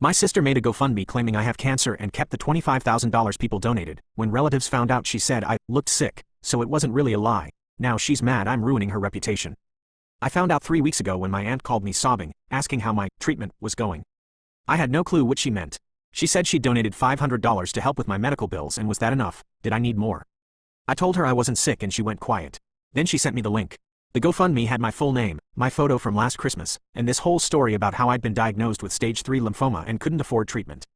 My sister made a GoFundMe claiming I have cancer and kept the $25,000 people donated. When relatives found out, she said I looked sick, so it wasn't really a lie. Now she's mad I'm ruining her reputation. I found out 3 weeks ago when my aunt called me sobbing, asking how my treatment was going. I had no clue what she meant. She said she'd donated $500 to help with my medical bills, and was that enough? Did I need more? I told her I wasn't sick and she went quiet. Then she sent me the link. The GoFundMe had my full name, my photo from last Christmas, and this whole story about how I'd been diagnosed with stage 3 lymphoma and couldn't afford treatment.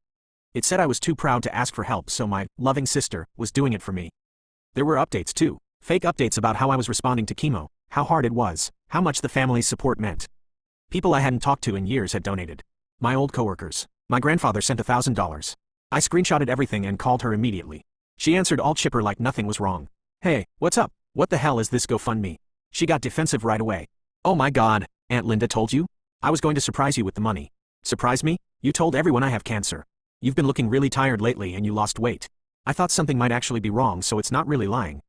It said I was too proud to ask for help, so my loving sister was doing it for me. There were updates too, fake updates about how I was responding to chemo, how hard it was, how much the family's support meant. People I hadn't talked to in years had donated. My old coworkers. My grandfather sent $1,000. I screenshotted everything and called her immediately. She answered all chipper like nothing was wrong. Hey, what's up? What the hell is this GoFundMe? She got defensive right away. Oh my god, Aunt Linda told you? I was going to surprise you with the money. Surprise me? You told everyone I have cancer. You've been looking really tired lately and you lost weight. I thought something might actually be wrong, so it's not really lying.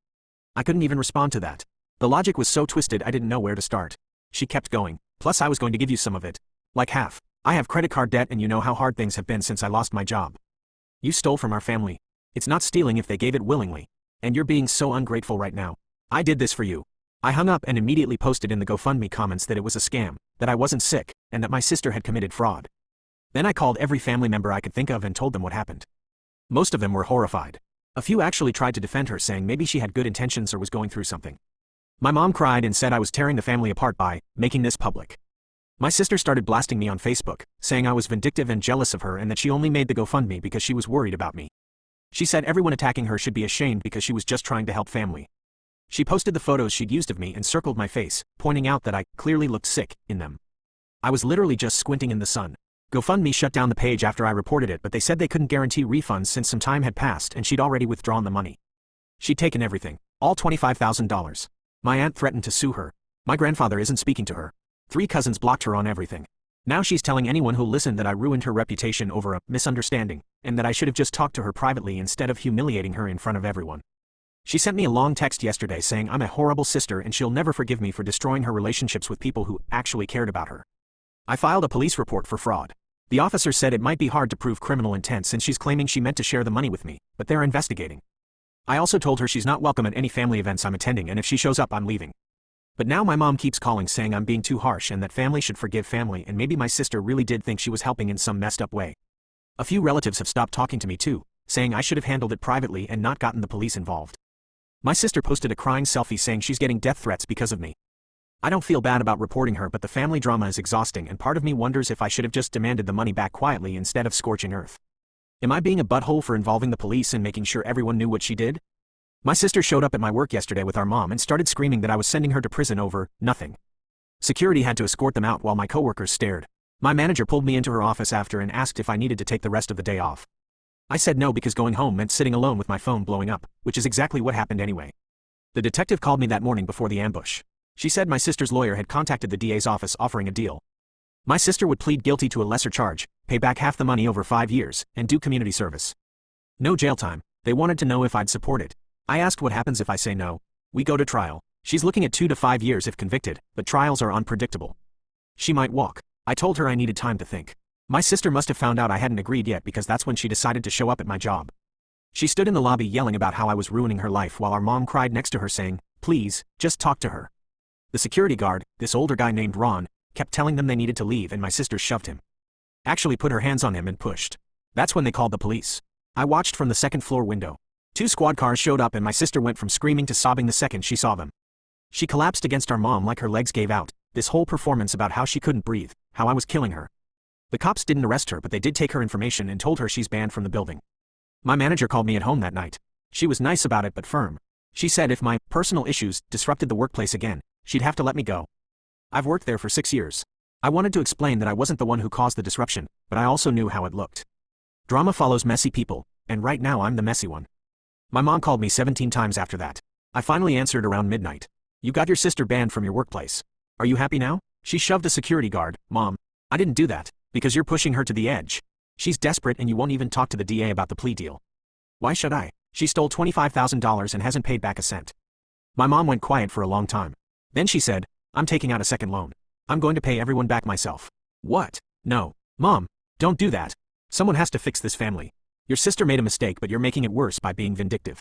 I couldn't even respond to that. The logic was so twisted I didn't know where to start. She kept going. Plus I was going to give you some of it. Like half. I have credit card debt and you know how hard things have been since I lost my job. You stole from our family. It's not stealing if they gave it willingly. And you're being so ungrateful right now. I did this for you. I hung up and immediately posted in the GoFundMe comments that it was a scam, that I wasn't sick, and that my sister had committed fraud. Then I called every family member I could think of and told them what happened. Most of them were horrified. A few actually tried to defend her, saying maybe she had good intentions or was going through something. My mom cried and said I was tearing the family apart by making this public. My sister started blasting me on Facebook, saying I was vindictive and jealous of her and that she only made the GoFundMe because she was worried about me. She said everyone attacking her should be ashamed because she was just trying to help family. She posted the photos she'd used of me and circled my face, pointing out that I clearly looked sick in them. I was literally just squinting in the sun. GoFundMe shut down the page after I reported it, but they said they couldn't guarantee refunds since some time had passed and she'd already withdrawn the money. She'd taken everything, all $25,000. My aunt threatened to sue her. My grandfather isn't speaking to her. 3 cousins blocked her on everything. Now she's telling anyone who'll listen that I ruined her reputation over a misunderstanding, and that I should have just talked to her privately instead of humiliating her in front of everyone. She sent me a long text yesterday saying I'm a horrible sister and she'll never forgive me for destroying her relationships with people who actually cared about her. I filed a police report for fraud. The officer said it might be hard to prove criminal intent since she's claiming she meant to share the money with me, but they're investigating. I also told her she's not welcome at any family events I'm attending, and if she shows up I'm leaving. But now my mom keeps calling saying I'm being too harsh and that family should forgive family, and maybe my sister really did think she was helping in some messed up way. A few relatives have stopped talking to me too, saying I should have handled it privately and not gotten the police involved. My sister posted a crying selfie saying she's getting death threats because of me. I don't feel bad about reporting her, but the family drama is exhausting and part of me wonders if I should have just demanded the money back quietly instead of scorching earth. Am I being a butthole for involving the police and making sure everyone knew what she did? My sister showed up at my work yesterday with our mom and started screaming that I was sending her to prison over nothing. Security had to escort them out while my coworkers stared. My manager pulled me into her office after and asked if I needed to take the rest of the day off. I said no because going home meant sitting alone with my phone blowing up, which is exactly what happened anyway. The detective called me that morning before the ambush. She said my sister's lawyer had contacted the DA's office offering a deal. My sister would plead guilty to a lesser charge, pay back half the money over 5 years, and do community service. No jail time. They wanted to know if I'd support it. I asked what happens if I say no. We go to trial. She's looking at 2 to 5 years if convicted, but trials are unpredictable. She might walk. I told her I needed time to think. My sister must have found out I hadn't agreed yet because that's when she decided to show up at my job. She stood in the lobby yelling about how I was ruining her life while our mom cried next to her saying, "Please, just talk to her." The security guard, this older guy named Ron, kept telling them they needed to leave and my sister shoved him. Actually put her hands on him and pushed. That's when they called the police. I watched from the second floor window. 2 squad cars showed up and my sister went from screaming to sobbing the second she saw them. She collapsed against our mom like her legs gave out, this whole performance about how she couldn't breathe, how I was killing her. The cops didn't arrest her, but they did take her information and told her she's banned from the building. My manager called me at home that night. She was nice about it but firm. She said if my personal issues disrupted the workplace again, she'd have to let me go. I've worked there for 6 years. I wanted to explain that I wasn't the one who caused the disruption, but I also knew how it looked. Drama follows messy people, and right now I'm the messy one. My mom called me 17 times after that. I finally answered around midnight. You got your sister banned from your workplace. Are you happy now? She shoved a security guard. Mom, I didn't do that, because you're pushing her to the edge. She's desperate and you won't even talk to the DA about the plea deal. Why should I? She stole $25,000 and hasn't paid back a cent. My mom went quiet for a long time. Then she said, I'm taking out a second loan. I'm going to pay everyone back myself. What? No. Mom, don't do that. Someone has to fix this family. Your sister made a mistake, but you're making it worse by being vindictive.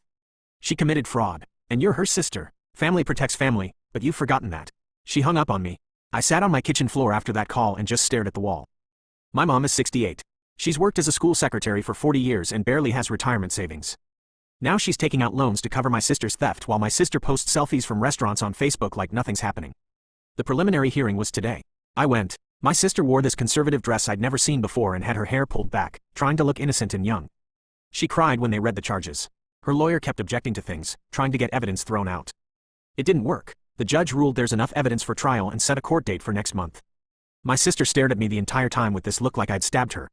She committed fraud, and you're her sister. Family protects family, but you've forgotten that. She hung up on me. I sat on my kitchen floor after that call and just stared at the wall. My mom is 68. She's worked as a school secretary for 40 years and barely has retirement savings. Now she's taking out loans to cover my sister's theft while my sister posts selfies from restaurants on Facebook like nothing's happening. The preliminary hearing was today. I went. My sister wore this conservative dress I'd never seen before and had her hair pulled back, trying to look innocent and young. She cried when they read the charges. Her lawyer kept objecting to things, trying to get evidence thrown out. It didn't work. The judge ruled there's enough evidence for trial and set a court date for next month. My sister stared at me the entire time with this look like I'd stabbed her.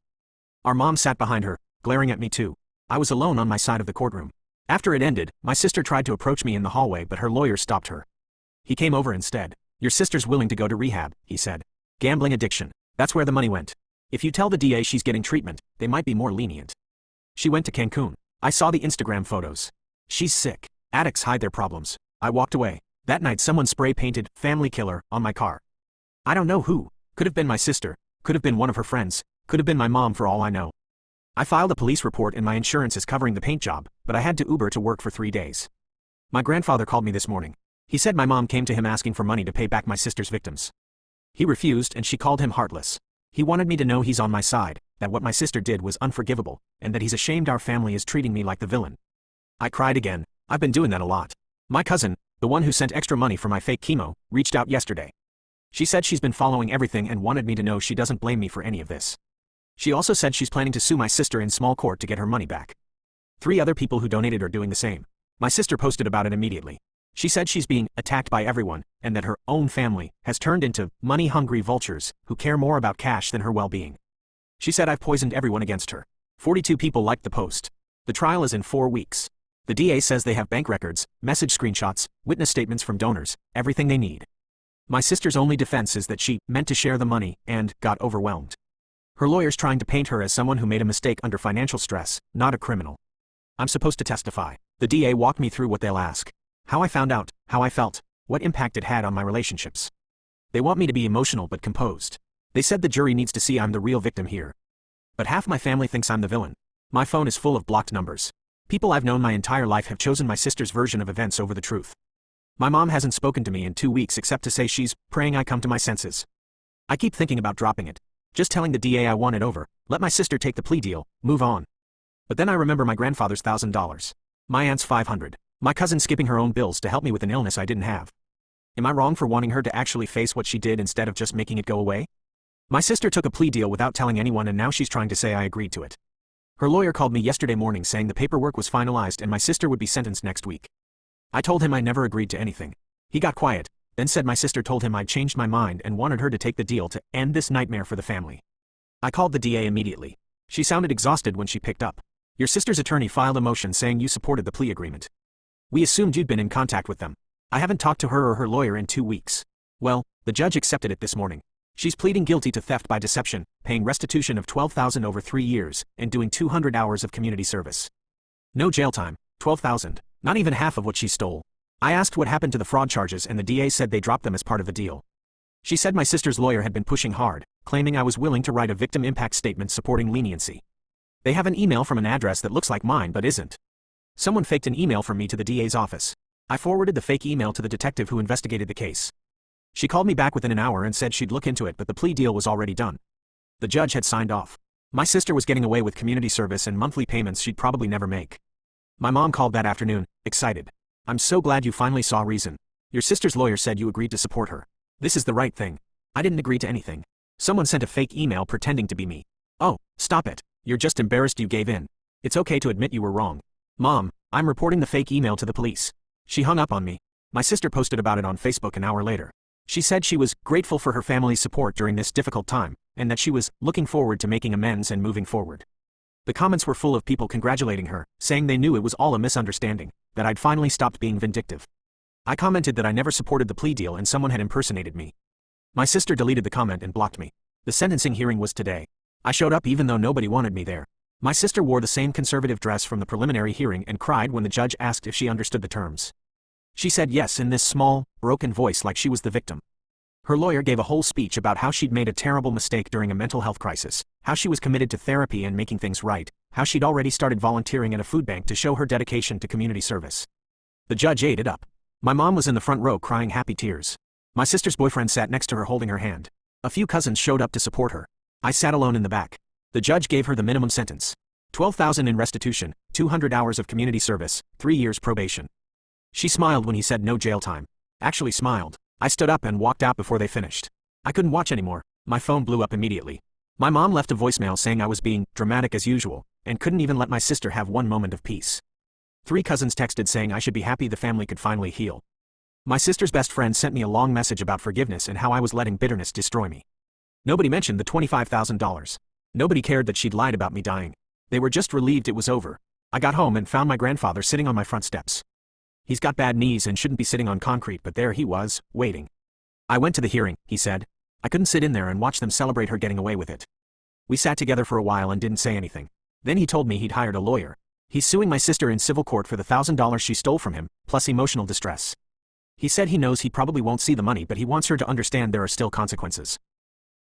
Our mom sat behind her, glaring at me too. I was alone on my side of the courtroom. After it ended, my sister tried to approach me in the hallway, but her lawyer stopped her. He came over instead. Your sister's willing to go to rehab, he said. Gambling addiction. That's where the money went. If you tell the DA she's getting treatment, they might be more lenient. She went to Cancun. I saw the Instagram photos. She's sick. Addicts hide their problems. I walked away. That night someone spray-painted, "Family Killer," on my car. I don't know who. Could have been my sister. Could have been one of her friends. Could have been my mom for all I know. I filed a police report and my insurance is covering the paint job, but I had to Uber to work for 3 days. My grandfather called me this morning. He said my mom came to him asking for money to pay back my sister's victims. He refused and she called him heartless. He wanted me to know he's on my side, that what my sister did was unforgivable, and that he's ashamed our family is treating me like the villain. I cried again. I've been doing that a lot. My cousin, the one who sent extra money for my fake chemo, reached out yesterday. She said she's been following everything and wanted me to know she doesn't blame me for any of this. She also said she's planning to sue my sister in small court to get her money back. 3 other people who donated are doing the same. My sister posted about it immediately. She said she's being attacked by everyone, and that her own family has turned into money-hungry vultures who care more about cash than her well-being. She said I've poisoned everyone against her. 42 people liked the post. The trial is in 4 weeks. The DA says they have bank records, message screenshots, witness statements from donors, everything they need. My sister's only defense is that she meant to share the money and got overwhelmed. Her lawyer's trying to paint her as someone who made a mistake under financial stress, not a criminal. I'm supposed to testify. The DA walked me through what they'll ask. How I found out, how I felt, what impact it had on my relationships. They want me to be emotional but composed. They said the jury needs to see I'm the real victim here. But half my family thinks I'm the villain. My phone is full of blocked numbers. People I've known my entire life have chosen my sister's version of events over the truth. My mom hasn't spoken to me in 2 weeks except to say she's praying I come to my senses. I keep thinking about dropping it. Just telling the DA I want it over, let my sister take the plea deal, move on. But then I remember my grandfather's $1,000. My aunt's $500. My cousin skipping her own bills to help me with an illness I didn't have. Am I wrong for wanting her to actually face what she did instead of just making it go away? My sister took a plea deal without telling anyone and now she's trying to say I agreed to it. Her lawyer called me yesterday morning saying the paperwork was finalized and my sister would be sentenced next week. I told him I never agreed to anything. He got quiet, then said my sister told him I'd changed my mind and wanted her to take the deal to end this nightmare for the family. I called the DA immediately. She sounded exhausted when she picked up. Your sister's attorney filed a motion saying you supported the plea agreement. We assumed you'd been in contact with them. I haven't talked to her or her lawyer in 2 weeks. Well, the judge accepted it this morning. She's pleading guilty to theft by deception, paying restitution of $12,000 over 3 years, and doing 200 hours of community service. No jail time, $12,000, not even half of what she stole. I asked what happened to the fraud charges and the DA said they dropped them as part of the deal. She said my sister's lawyer had been pushing hard, claiming I was willing to write a victim impact statement supporting leniency. They have an email from an address that looks like mine but isn't. Someone faked an email from me to the DA's office. I forwarded the fake email to the detective who investigated the case. She called me back within an hour and said she'd look into it, but the plea deal was already done. The judge had signed off. My sister was getting away with community service and monthly payments she'd probably never make. My mom called that afternoon, excited. I'm so glad you finally saw reason. Your sister's lawyer said you agreed to support her. This is the right thing. I didn't agree to anything. Someone sent a fake email pretending to be me. Oh, stop it. You're just embarrassed you gave in. It's okay to admit you were wrong. Mom, I'm reporting the fake email to the police. She hung up on me. My sister posted about it on Facebook an hour later. She said she was grateful for her family's support during this difficult time, and that she was looking forward to making amends and moving forward. The comments were full of people congratulating her, saying they knew it was all a misunderstanding, that I'd finally stopped being vindictive. I commented that I never supported the plea deal and someone had impersonated me. My sister deleted the comment and blocked me. The sentencing hearing was today. I showed up even though nobody wanted me there. My sister wore the same conservative dress from the preliminary hearing and cried when the judge asked if she understood the terms. She said yes in this small, broken voice like she was the victim. Her lawyer gave a whole speech about how she'd made a terrible mistake during a mental health crisis, how she was committed to therapy and making things right, how she'd already started volunteering at a food bank to show her dedication to community service. The judge ate it up. My mom was in the front row crying happy tears. My sister's boyfriend sat next to her holding her hand. A few cousins showed up to support her. I sat alone in the back. The judge gave her the minimum sentence. $12,000 in restitution, 200 hours of community service, 3 years probation. She smiled when he said no jail time. Actually smiled. I stood up and walked out before they finished. I couldn't watch anymore. My phone blew up immediately. My mom left a voicemail saying I was being dramatic as usual, and couldn't even let my sister have one moment of peace. 3 cousins texted saying I should be happy the family could finally heal. My sister's best friend sent me a long message about forgiveness and how I was letting bitterness destroy me. Nobody mentioned the $25,000. Nobody cared that she'd lied about me dying. They were just relieved it was over. I got home and found my grandfather sitting on my front steps. He's got bad knees and shouldn't be sitting on concrete, but there he was, waiting. I went to the hearing, he said. I couldn't sit in there and watch them celebrate her getting away with it. We sat together for a while and didn't say anything. Then he told me he'd hired a lawyer. He's suing my sister in civil court for the $1,000 she stole from him, plus emotional distress. He said he knows he probably won't see the money, but he wants her to understand there are still consequences.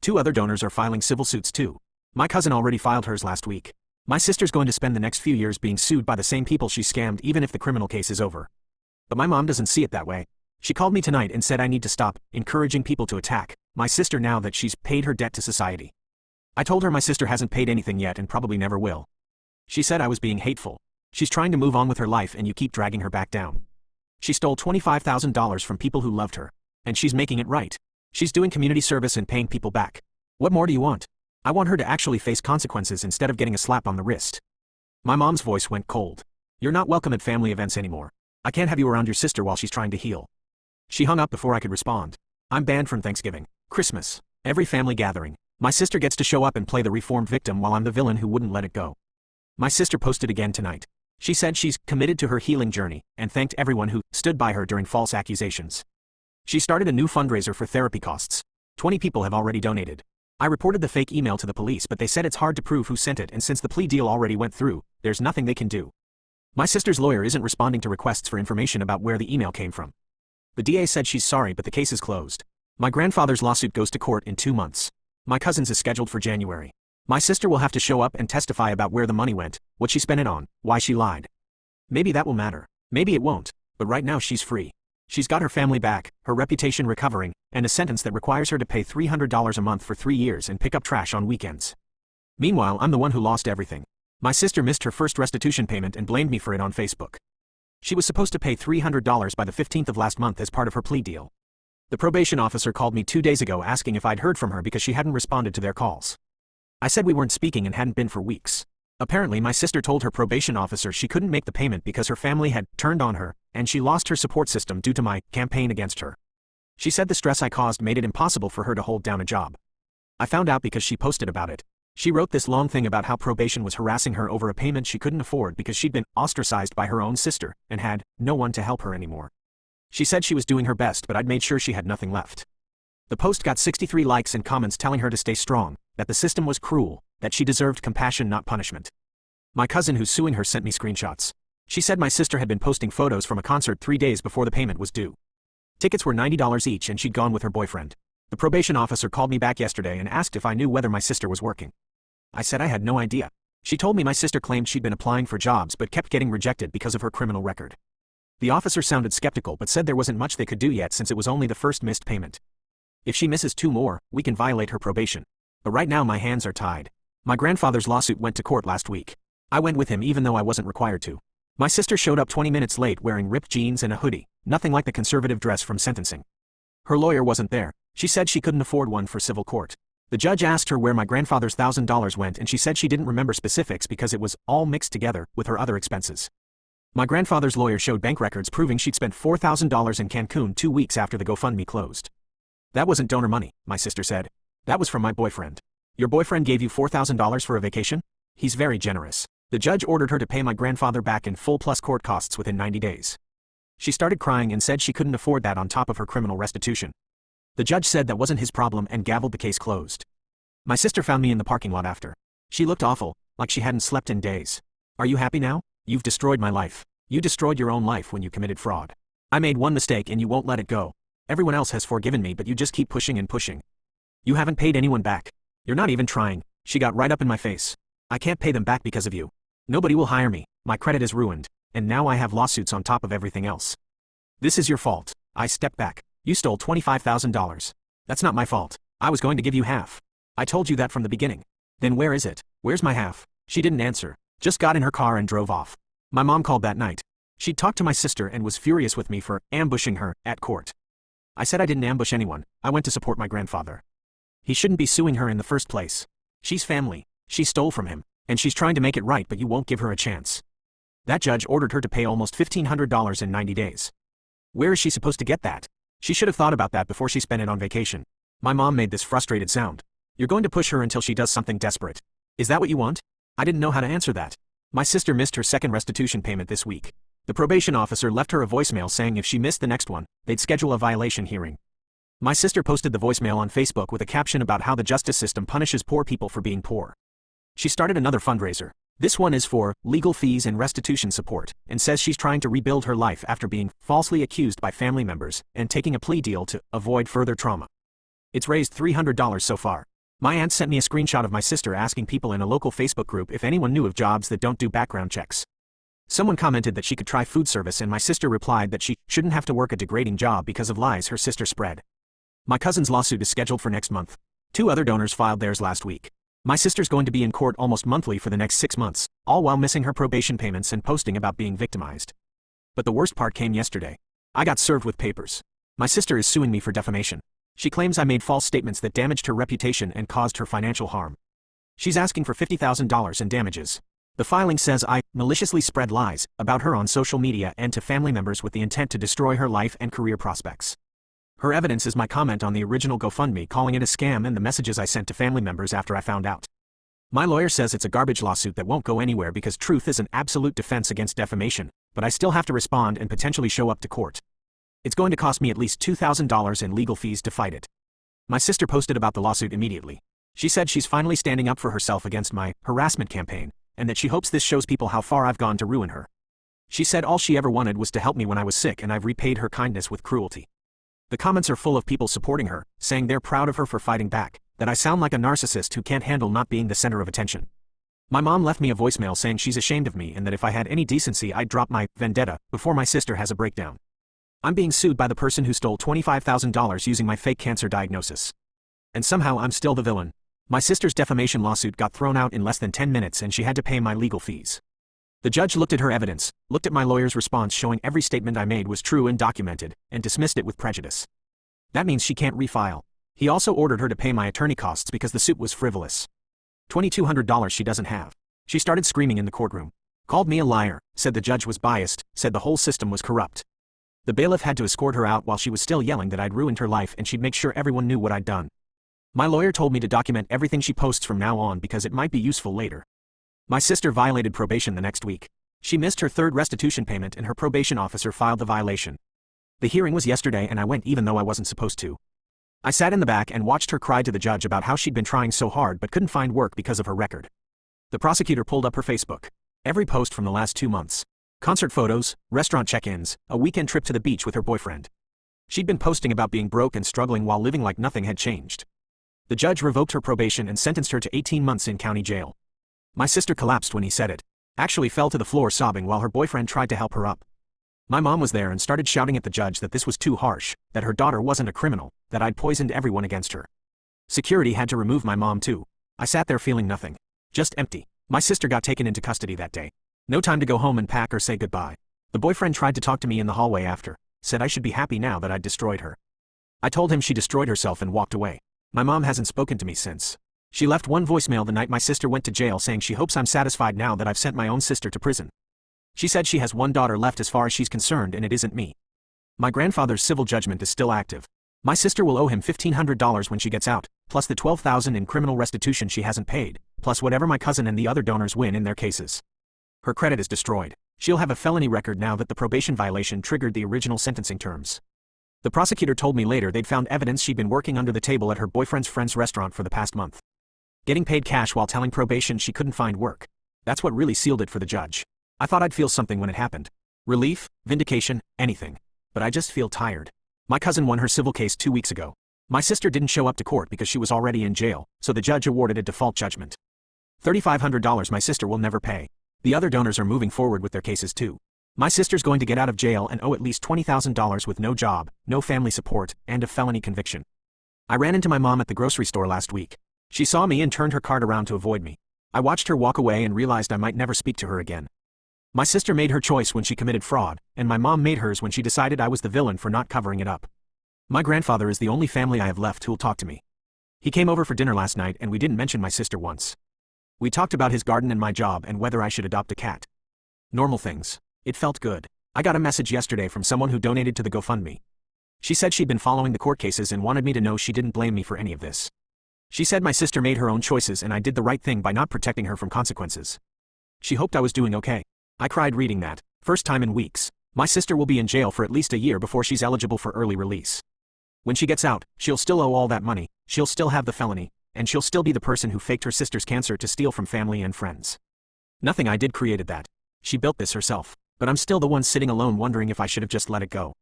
2 other donors are filing civil suits too. My cousin already filed hers last week. My sister's going to spend the next few years being sued by the same people she scammed even if the criminal case is over. But my mom doesn't see it that way. She called me tonight and said I need to stop encouraging people to attack my sister now that she's paid her debt to society. I told her my sister hasn't paid anything yet and probably never will. She said I was being hateful. She's trying to move on with her life and you keep dragging her back down. She stole $25,000 from people who loved her. And she's making it right. She's doing community service and paying people back. What more do you want? I want her to actually face consequences instead of getting a slap on the wrist. My mom's voice went cold. You're not welcome at family events anymore. I can't have you around your sister while she's trying to heal. She hung up before I could respond. I'm banned from Thanksgiving, Christmas, every family gathering. My sister gets to show up and play the reformed victim while I'm the villain who wouldn't let it go. My sister posted again tonight. She said she's committed to her healing journey and thanked everyone who stood by her during false accusations. She started a new fundraiser for therapy costs. 20 people have already donated. I reported the fake email to the police, but they said it's hard to prove who sent it, and since the plea deal already went through, there's nothing they can do. My sister's lawyer isn't responding to requests for information about where the email came from. The DA said she's sorry, but the case is closed. My grandfather's lawsuit goes to court in 2 months. My cousin's is scheduled for January. My sister will have to show up and testify about where the money went, what she spent it on, why she lied. Maybe that will matter. Maybe it won't, but right now she's free. She's got her family back, her reputation recovering, and a sentence that requires her to pay $300 a month for 3 years and pick up trash on weekends. Meanwhile, I'm the one who lost everything. My sister missed her first restitution payment and blamed me for it on Facebook. She was supposed to pay $300 by the 15th of last month as part of her plea deal. The probation officer called me 2 days ago asking if I'd heard from her because she hadn't responded to their calls. I said we weren't speaking and hadn't been for weeks. Apparently my sister told her probation officer she couldn't make the payment because her family had turned on her, and she lost her support system due to my campaign against her. She said the stress I caused made it impossible for her to hold down a job. I found out because she posted about it. She wrote this long thing about how probation was harassing her over a payment she couldn't afford because she'd been ostracized by her own sister and had no one to help her anymore. She said she was doing her best, but I'd made sure she had nothing left. The post got 63 likes and comments telling her to stay strong, that the system was cruel, that she deserved compassion not punishment. My cousin who's suing her sent me screenshots. She said my sister had been posting photos from a concert 3 days before the payment was due. Tickets were $90 each and she'd gone with her boyfriend. The probation officer called me back yesterday and asked if I knew whether my sister was working. I said I had no idea. She told me my sister claimed she'd been applying for jobs but kept getting rejected because of her criminal record. The officer sounded skeptical but said there wasn't much they could do yet since it was only the first missed payment. If she misses 2 more, we can violate her probation. But right now my hands are tied. My grandfather's lawsuit went to court last week. I went with him even though I wasn't required to. My sister showed up 20 minutes late wearing ripped jeans and a hoodie, nothing like the conservative dress from sentencing. Her lawyer wasn't there. She said she couldn't afford one for civil court. The judge asked her where my grandfather's $1,000 went and she said she didn't remember specifics because it was all mixed together with her other expenses. My grandfather's lawyer showed bank records proving she'd spent $4,000 in Cancun 2 weeks after the GoFundMe closed. That wasn't donor money, my sister said. That was from my boyfriend. Your boyfriend gave you $4,000 for a vacation? He's very generous. The judge ordered her to pay my grandfather back in full plus court costs within 90 days. She started crying and said she couldn't afford that on top of her criminal restitution. The judge said that wasn't his problem and gavelled the case closed. My sister found me in the parking lot after. She looked awful, like she hadn't slept in days. Are you happy now? You've destroyed my life. You destroyed your own life when you committed fraud. I made one mistake and you won't let it go. Everyone else has forgiven me, but you just keep pushing and pushing. You haven't paid anyone back. You're not even trying. She got right up in my face. I can't pay them back because of you. Nobody will hire me, my credit is ruined, and now I have lawsuits on top of everything else. This is your fault. I stepped back. You stole $25,000. That's not my fault. I was going to give you half. I told you that from the beginning. Then where is it? Where's my half? She didn't answer. Just got in her car and drove off. My mom called that night. She'd talked to my sister and was furious with me for ambushing her at court. I said I didn't ambush anyone. I went to support my grandfather. He shouldn't be suing her in the first place. She's family. She stole from him, and she's trying to make it right, but you won't give her a chance. That judge ordered her to pay almost $1,500 in 90 days. Where is she supposed to get that? She should have thought about that before she spent it on vacation. My mom made this frustrated sound. You're going to push her until she does something desperate. Is that what you want? I didn't know how to answer that. My sister missed her second restitution payment this week. The probation officer left her a voicemail saying if she missed the next one, they'd schedule a violation hearing. My sister posted the voicemail on Facebook with a caption about how the justice system punishes poor people for being poor. She started another fundraiser. This one is for legal fees and restitution support, and says she's trying to rebuild her life after being falsely accused by family members and taking a plea deal to avoid further trauma. It's raised $300 so far. My aunt sent me a screenshot of my sister asking people in a local Facebook group if anyone knew of jobs that don't do background checks. Someone commented that she could try food service, and my sister replied that she shouldn't have to work a degrading job because of lies her sister spread. My cousin's lawsuit is scheduled for next month. 2 other donors filed theirs last week. My sister's going to be in court almost monthly for the next 6 months, all while missing her probation payments and posting about being victimized. But the worst part came yesterday. I got served with papers. My sister is suing me for defamation. She claims I made false statements that damaged her reputation and caused her financial harm. She's asking for $50,000 in damages. The filing says I maliciously spread lies about her on social media and to family members with the intent to destroy her life and career prospects. Her evidence is my comment on the original GoFundMe calling it a scam and the messages I sent to family members after I found out. My lawyer says it's a garbage lawsuit that won't go anywhere because truth is an absolute defense against defamation, but I still have to respond and potentially show up to court. It's going to cost me at least $2,000 in legal fees to fight it. My sister posted about the lawsuit immediately. She said she's finally standing up for herself against my harassment campaign, and that she hopes this shows people how far I've gone to ruin her. She said all she ever wanted was to help me when I was sick, and I've repaid her kindness with cruelty. The comments are full of people supporting her, saying they're proud of her for fighting back, that I sound like a narcissist who can't handle not being the center of attention. My mom left me a voicemail saying she's ashamed of me and that if I had any decency I'd drop my vendetta before my sister has a breakdown. I'm being sued by the person who stole $25,000 using my fake cancer diagnosis. And somehow I'm still the villain. My sister's defamation lawsuit got thrown out in less than 10 minutes and she had to pay my legal fees. The judge looked at her evidence, looked at my lawyer's response showing every statement I made was true and documented, and dismissed it with prejudice. That means she can't refile. He also ordered her to pay my attorney costs because the suit was frivolous. $2,200 she doesn't have. She started screaming in the courtroom. Called me a liar, said the judge was biased, said the whole system was corrupt. The bailiff had to escort her out while she was still yelling that I'd ruined her life and she'd make sure everyone knew what I'd done. My lawyer told me to document everything she posts from now on because it might be useful later. My sister violated probation the next week. She missed her third restitution payment and her probation officer filed the violation. The hearing was yesterday and I went even though I wasn't supposed to. I sat in the back and watched her cry to the judge about how she'd been trying so hard but couldn't find work because of her record. The prosecutor pulled up her Facebook. Every post from the last 2 months. Concert photos, restaurant check-ins, a weekend trip to the beach with her boyfriend. She'd been posting about being broke and struggling while living like nothing had changed. The judge revoked her probation and sentenced her to 18 months in county jail. My sister collapsed when he said it. Actually fell to the floor sobbing while her boyfriend tried to help her up. My mom was there and started shouting at the judge that this was too harsh, that her daughter wasn't a criminal, that I'd poisoned everyone against her. Security had to remove my mom too. I sat there feeling nothing. Just empty. My sister got taken into custody that day. No time to go home and pack or say goodbye. The boyfriend tried to talk to me in the hallway after, said I should be happy now that I'd destroyed her. I told him she destroyed herself and walked away. My mom hasn't spoken to me since. She left one voicemail the night my sister went to jail saying she hopes I'm satisfied now that I've sent my own sister to prison. She said she has one daughter left as far as she's concerned and it isn't me. My grandfather's civil judgment is still active. My sister will owe him $1,500 when she gets out, plus the $12,000 in criminal restitution she hasn't paid, plus whatever my cousin and the other donors win in their cases. Her credit is destroyed. She'll have a felony record now that the probation violation triggered the original sentencing terms. The prosecutor told me later they'd found evidence she'd been working under the table at her boyfriend's friend's restaurant for the past month. Getting paid cash while telling probation she couldn't find work. That's what really sealed it for the judge. I thought I'd feel something when it happened. Relief, vindication, anything. But I just feel tired. My cousin won her civil case 2 weeks ago. My sister didn't show up to court because she was already in jail, so the judge awarded a default judgment. $3,500 my sister will never pay. The other donors are moving forward with their cases too. My sister's going to get out of jail and owe at least $20,000 with no job, no family support, and a felony conviction. I ran into my mom at the grocery store last week. She saw me and turned her cart around to avoid me. I watched her walk away and realized I might never speak to her again. My sister made her choice when she committed fraud, and my mom made hers when she decided I was the villain for not covering it up. My grandfather is the only family I have left who'll talk to me. He came over for dinner last night and we didn't mention my sister once. We talked about his garden and my job and whether I should adopt a cat. Normal things. It felt good. I got a message yesterday from someone who donated to the GoFundMe. She said she'd been following the court cases and wanted me to know she didn't blame me for any of this. She said my sister made her own choices and I did the right thing by not protecting her from consequences. She hoped I was doing okay. I cried reading that. First time in weeks. My sister will be in jail for at least a year before she's eligible for early release. When she gets out, she'll still owe all that money, she'll still have the felony, and she'll still be the person who faked her sister's cancer to steal from family and friends. Nothing I did created that. She built this herself. But I'm still the one sitting alone wondering if I should have just let it go.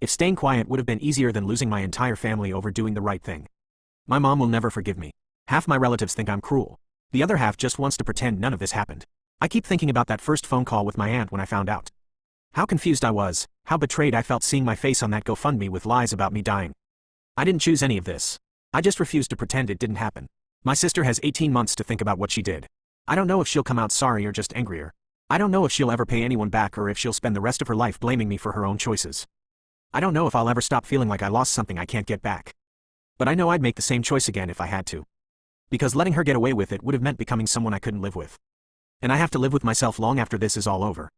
If staying quiet would have been easier than losing my entire family over doing the right thing. My mom will never forgive me. Half my relatives think I'm cruel. The other half just wants to pretend none of this happened. I keep thinking about that first phone call with my aunt when I found out. How confused I was, how betrayed I felt seeing my face on that GoFundMe with lies about me dying. I didn't choose any of this. I just refused to pretend it didn't happen. My sister has 18 months to think about what she did. I don't know if she'll come out sorry or just angrier. I don't know if she'll ever pay anyone back or if she'll spend the rest of her life blaming me for her own choices. I don't know if I'll ever stop feeling like I lost something I can't get back. But I know I'd make the same choice again if I had to. Because letting her get away with it would have meant becoming someone I couldn't live with. And I have to live with myself long after this is all over.